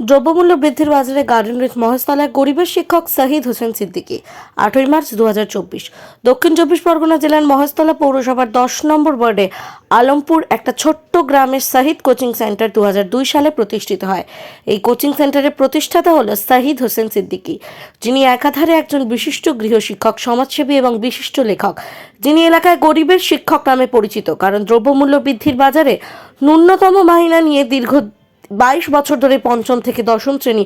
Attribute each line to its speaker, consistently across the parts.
Speaker 1: দ্রব্যমূল্য বৃদ্ধির বাজারে গার্ডেন রিচ মহেশতলায় গরিবের শিক্ষক শহীদ হোসেন সিদ্দিকী 8ই মার্চ 2024 দক্ষিণ চব্বিশ পরগনা জেলার মহেশতলা পৌরসভার 10 নম্বর ওয়ার্ডে আলমপুর একটা ছোট্ট গ্রামের শহীদ কোচিং সেন্টার 2002 সালে প্রতিষ্ঠিত হয়। এই কোচিং সেন্টারের প্রতিষ্ঠাতা হলো শহীদ হোসেন সিদ্দিকী, যিনি একাধারে একজন বিশিষ্ট গৃহশিক্ষক, সমাজসেবী এবং বিশিষ্ট লেখক, যিনি এলাকায় গরিবের শিক্ষক নামে পরিচিত। কারণ দ্রব্যমূল্য বৃদ্ধির বাজারে ন্যূনতম মাইনা নিয়ে দীর্ঘ 22 বছর ধরে পঞ্চম থেকে দশম শ্রেণী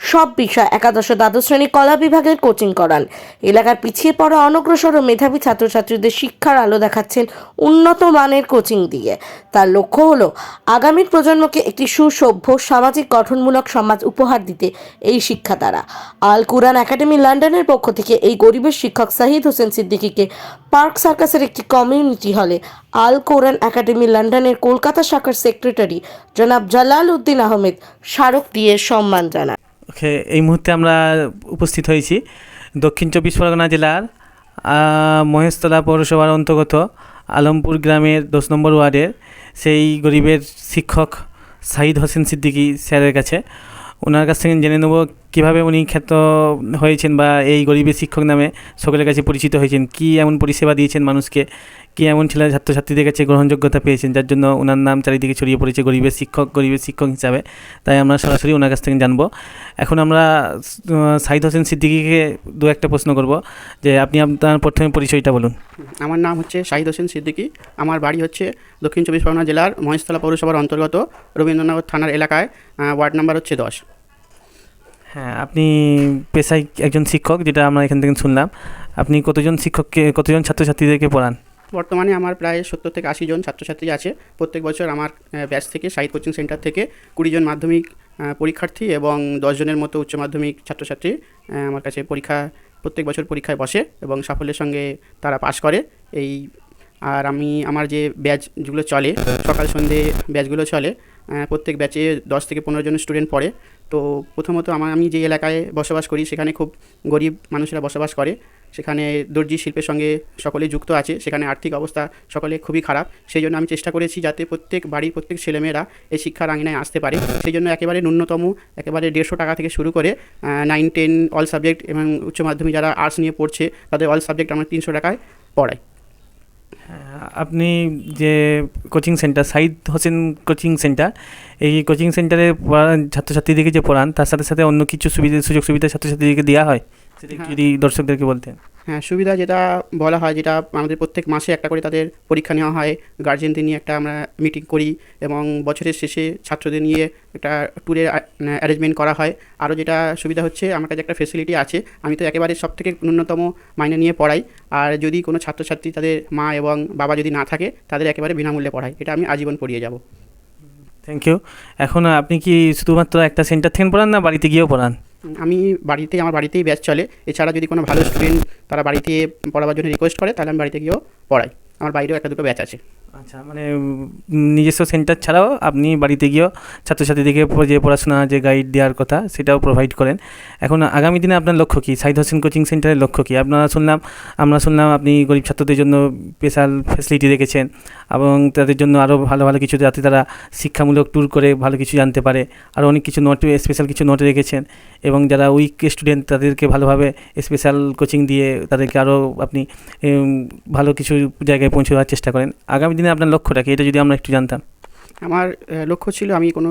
Speaker 1: সব বিষয়, একাদশ ও দ্বাদশ শ্রেণী কলা বিভাগের কোচিং করান। এলাকার পিছিয়ে পড়া, অনগ্রসর ও মেধাবী ছাত্রছাত্রীদের শিক্ষার আলো দেখাচ্ছেন উন্নত মানের কোচিং দিয়ে। তার লক্ষ্য হলো আগামীর প্রজন্মকে একটি সুসভ্য, সামাজিক গঠনমূলক সমাজ উপহার দিতে এই শিক্ষা দ্বারা। আল কুরআন একাডেমি লন্ডনের পক্ষ থেকে এই গরিবের শিক্ষক শহীদ হোসেন সিদ্দিকীকে পার্ক সার্কাসের একটি কমিউনিটি হলে আল কোরআন একাডেমি লন্ডনের কলকাতা শাখার সেক্রেটারি জনাব জালাল উদ্দিন আহমেদ স্মারক দিয়ে সম্মান জানান।
Speaker 2: ওকে, এই মুহূর্তে আমরা উপস্থিত হয়েছি দক্ষিণ চব্বিশ পরগনা জেলার মহেশতলা পৌরসভার অন্তর্গত আলমপুর গ্রামের 10 নম্বর ওয়ার্ডের সেই গরিবের শিক্ষক শহীদ হোসেন সিদ্দিকী স্যারের কাছে। ওনার কাছ থেকে জেনে নেব কীভাবে উনি খ্যাত হয়েছেন বা এই গরিবের শিক্ষক নামে সকলের কাছে পরিচিত হয়েছেন, কী এমন পরিষেবা দিয়েছেন মানুষকে, কী এমন ছেলে ছাত্রছাত্রীদের কাছে গ্রহণযোগ্যতা পেয়েছেন যার জন্য ওনার নাম চারিদিকে ছড়িয়ে পড়েছে গরিবের শিক্ষক হিসাবে। তাই আমরা সরাসরি ওনার কাছ থেকে জানবো। এখন আমরা শহীদ হোসেন সিদ্দিকীকে দু একটা প্রশ্ন করব যে আপনি আপনার প্রথমে পরিচয়টা বলুন।
Speaker 3: আমার নাম হচ্ছে শহীদ হোসেন সিদ্দিকী। আমার বাড়ি হচ্ছে দক্ষিণ চব্বিশ পরগনা জেলার মহেশতলা পৌরসভার অন্তর্গত রবীন্দ্রনগর থানার এলাকায়, ওয়ার্ড নাম্বার হচ্ছে 10।
Speaker 2: হ্যাঁ, আপনি পেশায় একজন শিক্ষক, যেটা আমরা এখান থেকে শুনলাম। আপনি কতজন ছাত্রছাত্রীদেরকে পড়ান?
Speaker 3: বর্তমানে আমার প্রায় 70 থেকে 80 জন ছাত্রছাত্রী আছে। প্রত্যেক বছর আমার ব্যাচ থেকে শহীদ কোচিং সেন্টার থেকে 20 জন মাধ্যমিক পরীক্ষার্থী এবং 10 জনের মতো উচ্চ মাধ্যমিক ছাত্রছাত্রী আমার কাছে প্রত্যেক বছর পরীক্ষায় বসে এবং সাফল্যের সঙ্গে তারা পাশ করে। আর আমার যে ব্যাচগুলো চলে, সকাল সন্ধ্যে ব্যাচগুলো চলে, প্রত্যেক ব্যাচে 10 থেকে 15 জন স্টুডেন্ট পড়ে। তো প্রথমত আমি যে এলাকায় বসবাস করি সেখানে খুব গরিব মানুষেরা বসবাস করে। সেখানে দর্জি শিল্পের সঙ্গে সকলেই যুক্ত আছে। সেখানে আর্থিক অবস্থা সকলে খুবই খারাপ। সেই জন্য আমি চেষ্টা করেছি যাতে প্রত্যেক ছেলেমেয়েরা এই শিক্ষার আঙিনায় আসতে পারে। সেই জন্য একেবারে ন্যূনতম 150 টাকা থেকে শুরু করে 9, 10 অল সাবজেক্ট এবং উচ্চ মাধ্যমিক যারা আর্টস নিয়ে পড়ছে তাদের অল সাবজেক্ট আমরা 300 টাকায় পড়াই।
Speaker 2: আপনি যে কোচিং সেন্টার শহীদ হোসেন কোচিং সেন্টার, এই কোচিং সেন্টারে ছাত্রছাত্রীদেরকে যে পড়ান তার সাথে সাথে অন্য কিছু সুযোগ সুবিধা ছাত্রছাত্রীদেরকে দেওয়া হয়, সেটা যদি দর্শকদেরকে বলতেন।
Speaker 3: হ্যাঁ, সুবিধা যেটা বলা হয়, যেটা আমাদের প্রত্যেক মাসে একটা করে তাদের পরীক্ষা নেওয়া হয়, গার্জেনদের নিয়ে একটা আমরা মিটিং করি এবং বছরের শেষে ছাত্রদের নিয়ে একটা ট্যুরের অ্যারেঞ্জমেন্ট করা হয়। আরও যেটা সুবিধা হচ্ছে, আমার কাছে একটা ফেসিলিটি আছে, আমি তো একেবারে সবথেকে ন্যূনতম মাইনে নিয়ে পড়াই। আর যদি কোনো ছাত্রছাত্রী তাদের মা এবং বাবা যদি না থাকে তাদের একেবারে বিনামূল্যে পড়াই। এটা আমি আজীবন পড়িয়ে যাব।
Speaker 2: Thank you. এখন আপনি কি শুধুমাত্র একটা সেন্টার থেকে পড়ান না বাড়িতে গিয়েও পড়ান?
Speaker 3: আমার বাড়িতেই ব্যাচ চলে। এছাড়া যদি কোনো ভালো স্টুডেন্ট তারা বাড়িতে পড়াবার জন্য রিকোয়েস্ট করে তাহলে আমি বাড়িতে গিয়েও পড়াই। আমার বাইরেও একটা দুটো ব্যাচ আছে।
Speaker 2: আচ্ছা, মানে নিজস্ব সেন্টার ছাড়াও আপনি বাড়িতে গিয়েও ছাত্রছাত্রীদেরকে যে পড়াশোনা যে গাইড দেওয়ার কথা সেটাও প্রোভাইড করেন। এখন আগামী দিনে আপনার লক্ষ্য কী? শহীদ হোসেন কোচিং সেন্টারের লক্ষ্য কী? আমরা শুনলাম আপনি গরিব ছাত্রদের জন্য স্পেশাল ফ্যাসিলিটি রেখেছেন এবং তাদের জন্য আরও ভালো ভালো কিছু, যাতে তারা শিক্ষামূলক ট্যুর করে ভালো কিছু জানতে পারে। আরও অনেক কিছু স্পেশাল কিছু নোট রেখেছেন এবং যারা উইক স্টুডেন্ট তাদেরকে ভালোভাবে স্পেশাল কোচিং দিয়ে তাদেরকে আরও আপনি ভালো কিছু জায়গায় পৌঁছে দেওয়ার চেষ্টা করেন। আগামী দিনে আপনার লক্ষ্যটা কি, এটা যদি আমরা একটু জানতাম।
Speaker 3: আমার লক্ষ্য ছিল আমি কোনো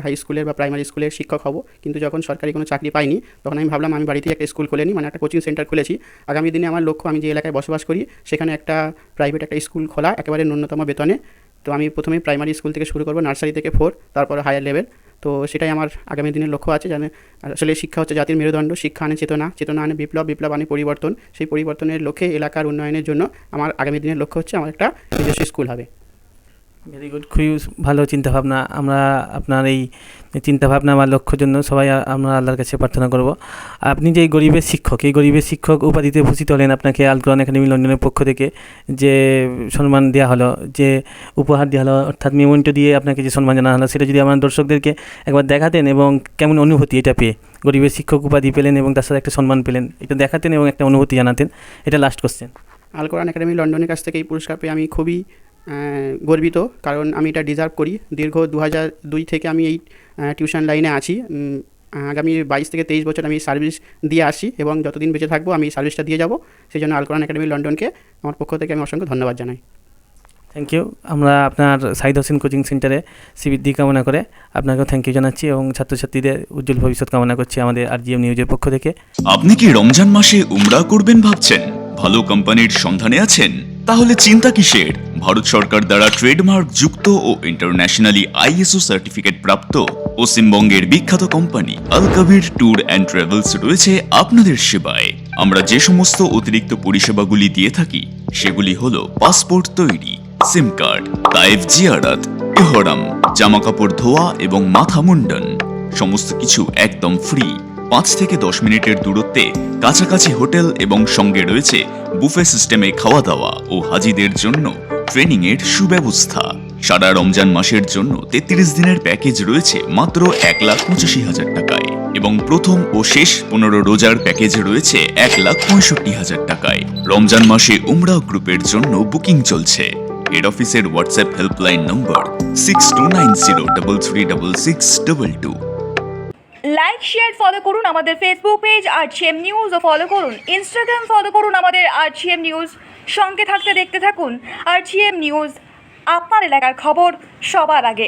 Speaker 3: হাই স্কুলের বা প্রাইমারি স্কুলের শিক্ষক হব, কিন্তু যখন সরকারি কোনো চাকরি পাইনি তখন আমি ভাবলাম আমি বাড়িতেই একটা স্কুল খুলে নিই, মানে একটা কোচিং সেন্টার খুলেছি। আগামী দিনে আমার লক্ষ্য, আমি যে এলাকায় বসবাস করি সেখানে একটা প্রাইভেট একটা স্কুল খোলা একেবারে ন্যূনতম বেতনে। তো আমি প্রথমে প্রাইমারি স্কুল থেকে শুরু করব, নার্সারি থেকে 4, তারপর হায়ার লেভেল। তো সেটাই আমার আগামী দিনের লক্ষ্য আছে। আসলে শিক্ষা হচ্ছে জাতির মেরুদণ্ড। শিক্ষা আনে চেতনা, চেতনা আনে বিপ্লব আনে পরিবর্তন। সেই পরিবর্তনের লক্ষ্যে এলাকার উন্নয়নের জন্য আমার আগামী দিনের লক্ষ্য হচ্ছে আমার একটা নিজস্ব স্কুল হবে।
Speaker 2: ভেরি গুড, খুবই ভালো চিন্তাভাবনা। আমরা আপনার এই চিন্তাভাবনা বা লক্ষ্যের জন্য সবাই আমরা আল্লাহর কাছে প্রার্থনা করব। আপনি যে এই গরিবের শিক্ষক উপাধিতে ভূষিত হলেন, আপনাকে আল কোরআন একাডেমি লন্ডনের পক্ষ থেকে যে সম্মান দেওয়া হলো, যে উপহার দেওয়া হলো, অর্থাৎ মেমোন্টো দিয়ে আপনাকে যে সম্মান জানানো হলো, সেটা যদি আমার দর্শকদেরকে একবার দেখাতেন এবং কেমন অনুভূতি এটা পেয়ে, গরিবের শিক্ষক উপাধি পেলেন এবং তার সাথে একটা সম্মান পেলেন, এটা দেখাতেন এবং একটা অনুভূতি জানাতেন। এটা লাস্ট কোশ্চেন।
Speaker 3: আল কোরআন একাডেমি লন্ডনের কাছ থেকে এই পুরস্কার পেয়ে আমি খুবই গর্বিত, কারণ আমি এটা ডিজার্ভ করি। দীর্ঘ 2002 থেকে আমি এই টিউশন লাইনে আছি। আগামী 22 থেকে 23 বছর আমি সার্ভিস দিয়ে আসি এবং যতদিন বেঁচে থাকবো আমি সার্ভিসটা দিয়ে যাব। সেই জন্য আল কোরআন একাডেমি লন্ডনকে আমার পক্ষ থেকে আমি অসংখ্য ধন্যবাদ জানাই।
Speaker 2: Thank you. আমরা আপনার সাইদ হোসেন কোচিং সেন্টারে শ্রীবৃদ্ধি কামনা করে আপনাকেও থ্যাংক ইউ জানাচ্ছি এবং ছাত্রছাত্রীদের উজ্জ্বল ভবিষ্যৎ কামনা করছি আমাদের RGM নিউজের পক্ষ থেকে।
Speaker 4: আপনি কি রমজান মাসে উমরা করবেন ভাবছেন? ভালো কোম্পানির সন্ধানে আছেন? তাহলে চিন্তা কিসের? ভারত সরকার দ্বারা ট্রেডমার্ক যুক্ত ও ইন্টারন্যাশনালি ISO সার্টিফিকেট প্রাপ্ত পশ্চিমবঙ্গের বিখ্যাত company Al Kabir tour and travels রয়েছে আপনাদের সেবায়। আমরা যে সমস্ত অতিরিক্ত পরিষেবাগুলি দিয়ে থাকি সেগুলি হলো পাসপোর্ট তৈরি, সিম কার্ড, তাইফ জিয়ারত, ইহরাম, জামাকাপড় ধোয়া এবং মাথা মুন্ডন, সমস্ত কিছু একদম ফ্রি। 5 থেকে 10 মিনিটের দূরত্বে কাছাকাছি হোটেল এবং সঙ্গে রয়েছে বুফে সিস্টেমে খাওয়া দাওয়া ও হাজিদের জন্য ট্রেনিং এর সুব্যবস্থা। সারা রমজান মাসের জন্য 33 দিনের প্যাকেজ রয়েছে মাত্র 1,85,000 টাকায় এবং প্রথম ও শেষ 15 রোজার প্যাকেজ রয়েছে 1,65,000 টাকায়। রমজান মাসে উমরা গ্রুপের জন্য বুকিং চলছে। হেড অফিসের WhatsApp helpline number 6290336622।
Speaker 5: Like share follow করুন আমাদের ফেসবুক পেজ RGM নিউজ ও ফলো করুন ইনস্টাগ্রাম ফলো করুন আমাদের RGM নিউজ। সঙ্গে থাকতে দেখতে থাকুন RGM নিউজ, আপনার এলাকার খবর সবার আগে।